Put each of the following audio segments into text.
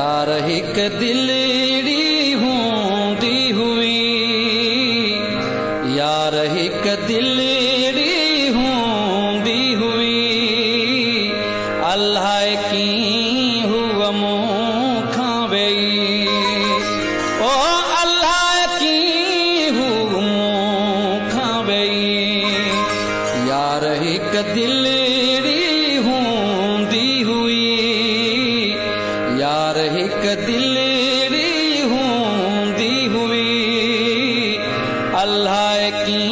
यार हिक दिलड़ी हूंदी हुई, यार हिक दिलड़ी हूंदी हुई, अल्लाह की हुआ मूंखां वेई, ओ अल्लाह की हुआ मूंखां वेई, यार हिक दिलड़ी हूंदी हुई, यार हिक दिलड़ी हूंदी हुई, अल्लाह की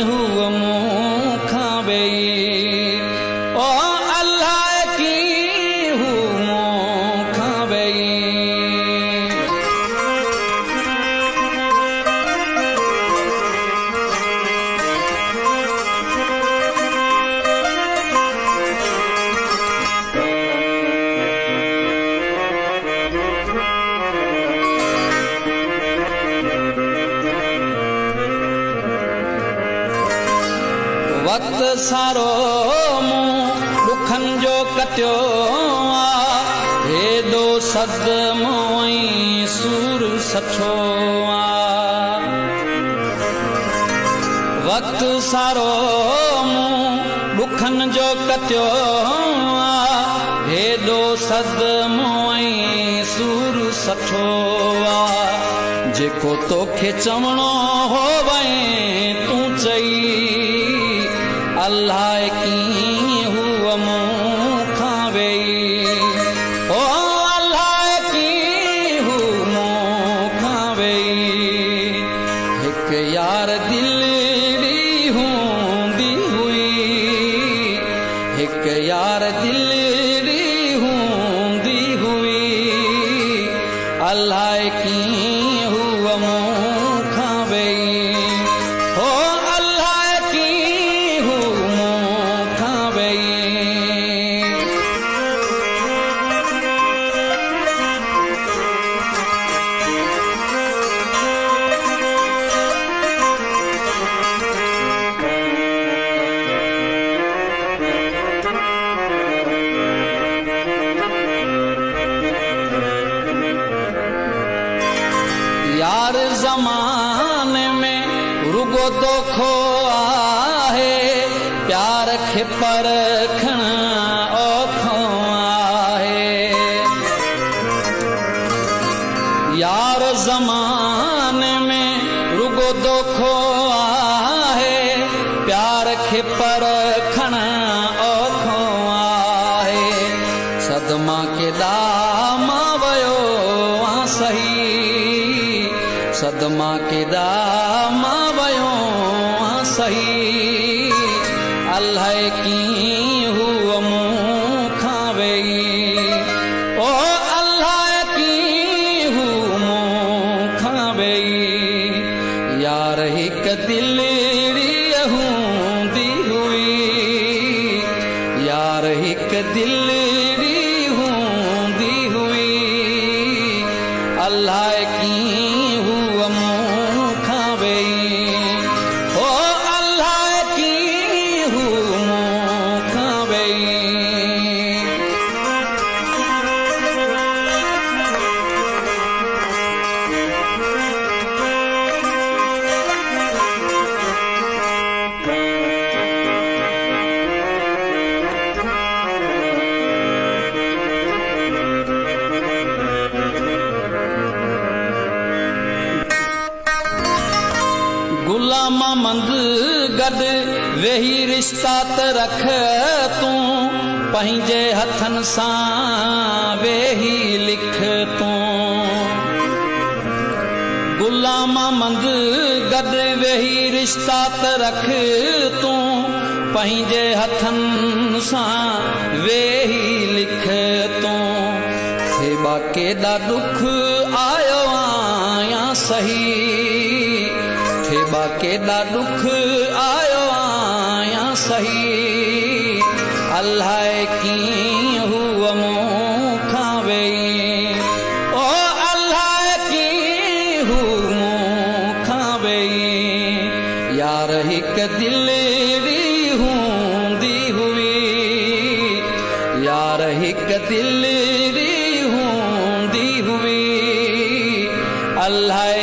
हुआ मूंखां वेई, ओ अल्लाह की हुआ मूंखां वेई। वक्त सारो मूं दुखन जो कटियो आ, हेॾो सदमो ऐं सूर सठो आ। वक्त सारो मूं दुखन जो कटियो आ, हेॾो सदमो ऐं सूर सठो आ। जेको तोखे चवणो हो वई तूं चई, अल्लाह की हुआ मूंखां वेई, ओ अल्लाह की हुआ मूंखां वेई। हिक यार दिलड़ी हूंदी हुई, हिक यार दिलड़ी हूंदी हुई, अल्लाह की हुआ मूंखां वेई, ओ अल्लाह की हुआ मूंखां वेई। यार ज़माने में रुगो दोखो आहे, प्यार खे परखण औखो आहे। यार ज़माने में रुगो दोखो आहे, प्यार खे परखण औखो आहे। सदमा केॾा मां वयो आ सही, सदमा केॾा मां वयो आ सही, अल्लाह की हुआ मूंखां वेई, ओ अल्लाह की हुआ मूंखां वेई। यार हिक दिलड़ी हूंदी हुई, यार हिक दिलड़ी हूंदी हुई, अल्लाह की हुआ मूंखां वेई, ओ अल्लाह की हुआ मूंखां वेई। गुलाम मंद गॾु वेही रिश्ता त रख तूं, पंहिंजे हथनि सां वेही लिख तूं। गुलाम मंद गॾु वेही रिश्ता त रख तूं, पंहिंजे हथनि सां वेही लिख तूं। सेबा केॾा दुख आयो आहियां सही, थेबा केॾा दुख आयो आहियां सही, अल्लाह की हुआ मूंखां वेई, ओ अल्लाह की हुआ मूंखां वेई। यार हिक दिलड़ी हूंदी हुई, यार हिक दिलड़ी हूंदी अल्लाह